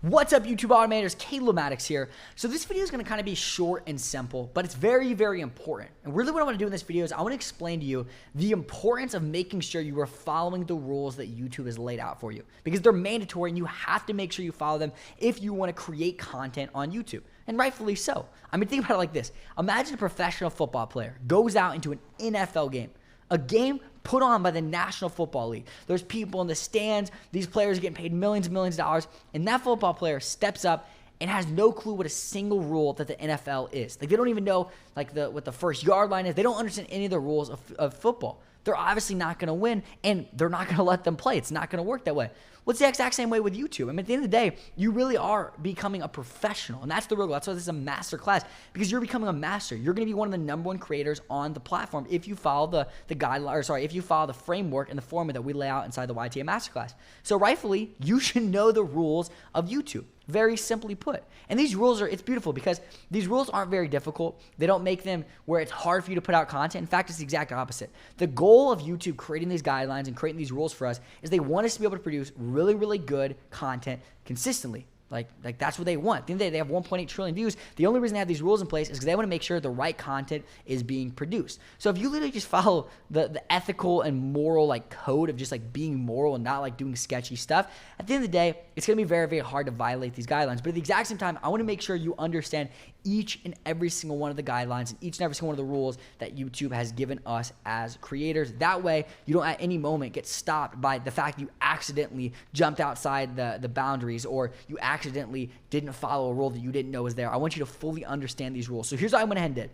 What's up, YouTube Automators? Caleb Maddox here. So this video is going to kind of be short and simple, but it's very, very important. And really what I want to do in this video is I want to explain to you the importance of making sure you are following the rules that YouTube has laid out for you, because they're mandatory and you have to make sure you follow them if you want to create content on YouTube. And rightfully so. I mean, think about it like this. Imagine a professional football player goes out into an NFL game. A game put on by the National Football League. There's people in the stands. These players are getting paid millions and millions of dollars. And that football player steps up and has no clue what a single rule that the NFL is. Like, they don't even know what the first yard line is. They don't understand any of the rules of football. They're obviously not going to win, and they're not going to let them play. It's not going to work that way. Well, it's the exact same way with YouTube. I mean, at the end of the day, you really are becoming a professional, and that's the real goal. That's why this is a master class, because you're becoming a master. You're going to be one of the #1 creators on the platform if you follow the guideline, or sorry, if you follow the framework and the formula that we lay out inside the YTA Masterclass. So rightfully, you should know the rules of YouTube. Very simply put. And these rules it's beautiful because these rules aren't very difficult. They don't make them where it's hard for you to put out content. In fact, it's the exact opposite. The goal of YouTube creating these guidelines and creating these rules for us is they want us to be able to produce really, really good content consistently. Like that's what they want. At the end of the day, they have 1.8 trillion views. The only reason they have these rules in place is because they want to make sure the right content is being produced. So if you literally just follow the ethical and moral code of just being moral and not doing sketchy stuff, at the end of the day, it's going to be very, very hard to violate these guidelines. But at the exact same time, I want to make sure you understand each and every single one of the guidelines and each and every single one of the rules that YouTube has given us as creators. That way, you don't at any moment get stopped by the fact you accidentally jumped outside the boundaries, or you accidentally didn't follow a rule that you didn't know was there. I want you to fully understand these rules. So here's what I went ahead and did.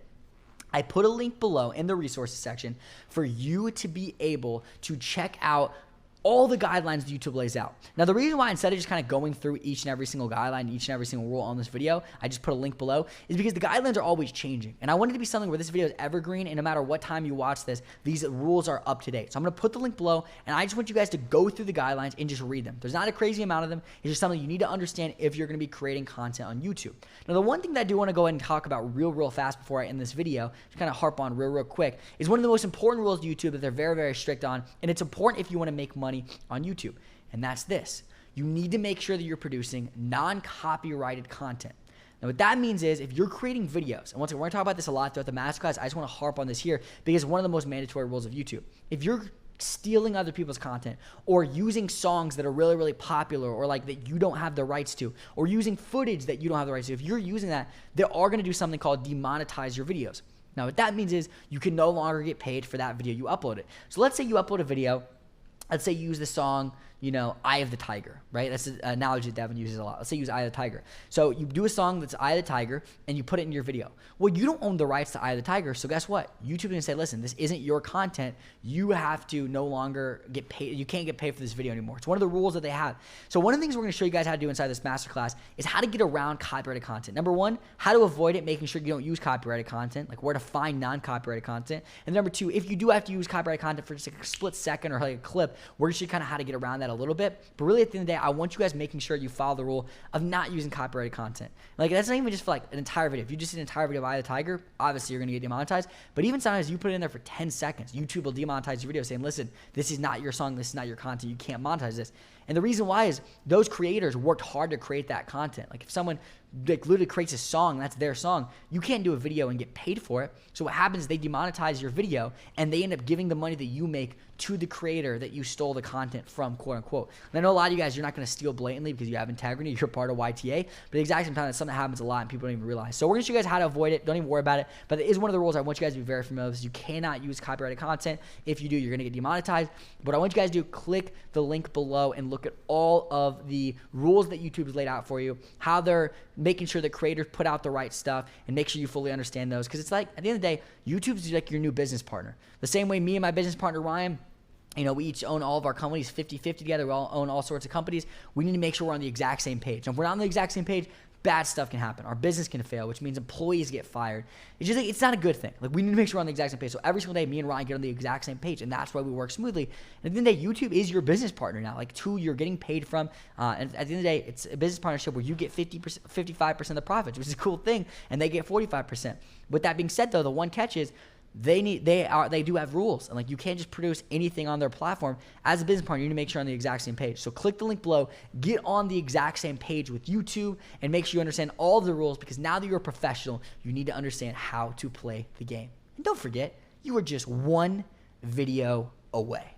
I put a link below in the resources section for you to be able to check out all the guidelines that YouTube lays out. Now, the reason why instead of just kind of going through each and every single guideline, each and every single rule on this video, I just put a link below, is because the guidelines are always changing. And I want it to be something where this video is evergreen, and no matter what time you watch this, these rules are up to date. So I'm going to put the link below, and I just want you guys to go through the guidelines and just read them. There's not a crazy amount of them. It's just something you need to understand if you're going to be creating content on YouTube. Now, the one thing that I do want to go ahead and talk about real fast before I end this video, to kind of harp on real quick, is one of the most important rules of YouTube that they're very, very strict on, and it's important if you want to make money on YouTube. And that's this. You need to make sure that you're producing non-copyrighted content. Now, what that means is if you're creating videos, and once again, we're going to talk about this a lot throughout the masterclass, I just want to harp on this here because it's one of the most mandatory rules of YouTube. If you're stealing other people's content, or using songs that are really, really popular, or that you don't have the rights to, or using footage that you don't have the rights to, if you're using that, they are going to do something called demonetize your videos. Now, what that means is you can no longer get paid for that video you uploaded. So let's say you upload a video. Let's say you use the song, Eye of the Tiger, right? That's an analogy that Devin uses a lot. Let's say you use Eye of the Tiger. So you do a song that's Eye of the Tiger, and you put it in your video. Well, you don't own the rights to Eye of the Tiger, so guess what? YouTube is going to say, listen, this isn't your content. You have to no longer get paid. You can't get paid for this video anymore. It's one of the rules that they have. So one of the things we're going to show you guys how to do inside this masterclass is how to get around copyrighted content. Number one, how to avoid it, making sure you don't use copyrighted content, like where to find non-copyrighted content. And number two, if you do have to use copyrighted content for just a split second or a clip, we're going to show you kind of how to get around that a little bit. But really, at the end of the day, I want you guys making sure you follow the rule of not using copyrighted content. That's not even just for an entire video. If you just did an entire video of Eye of the Tiger, obviously you're going to get demonetized. But even sometimes you put it in there for 10 seconds, YouTube will demonetize your video saying, listen, this is not your song, this is not your content, you can't monetize this. And the reason why is those creators worked hard to create that content. If someone literally creates a song, that's their song, you can't do a video and get paid for it. So what happens is they demonetize your video, and they end up giving the money that you make to the creator that you stole the content from, quote unquote. And I know a lot of you guys, you're not going to steal blatantly because you have integrity, you're part of YTA, but at the exact same time, that's something that happens a lot and people don't even realize. So we're going to show you guys how to avoid it. Don't even worry about it. But it is one of the rules I want you guys to be very familiar with. You cannot use copyrighted content. If you do, you're going to get demonetized. But I want you guys to click the link below and look at all of the rules that YouTube has laid out for you, how they're making sure that creators put out the right stuff, and make sure you fully understand those. Because it's at the end of the day, YouTube is your new business partner. The same way me and my business partner, Ryan, we each own all of our companies 50-50 together. We all own all sorts of companies. We need to make sure we're on the exact same page. And if we're not on the exact same page, bad stuff can happen. Our business can fail, which means employees get fired. It's just it's not a good thing. We need to make sure we're on the exact same page. So every single day, me and Ryan get on the exact same page, and that's why we work smoothly. And at the end of the day, YouTube is your business partner now. You're getting paid from. And at the end of the day, it's a business partnership where you get 55% of the profits, which is a cool thing, and they get 45%. With that being said, though, the one catch is they do have rules, and like you can't just produce anything on their platform. As a business partner, you need to make sure you're on the exact same page. So click the link below, get on the exact same page with YouTube, and make sure you understand all of the rules, because now that you're a professional, you need to understand how to play the game. And don't forget, you are just one video away.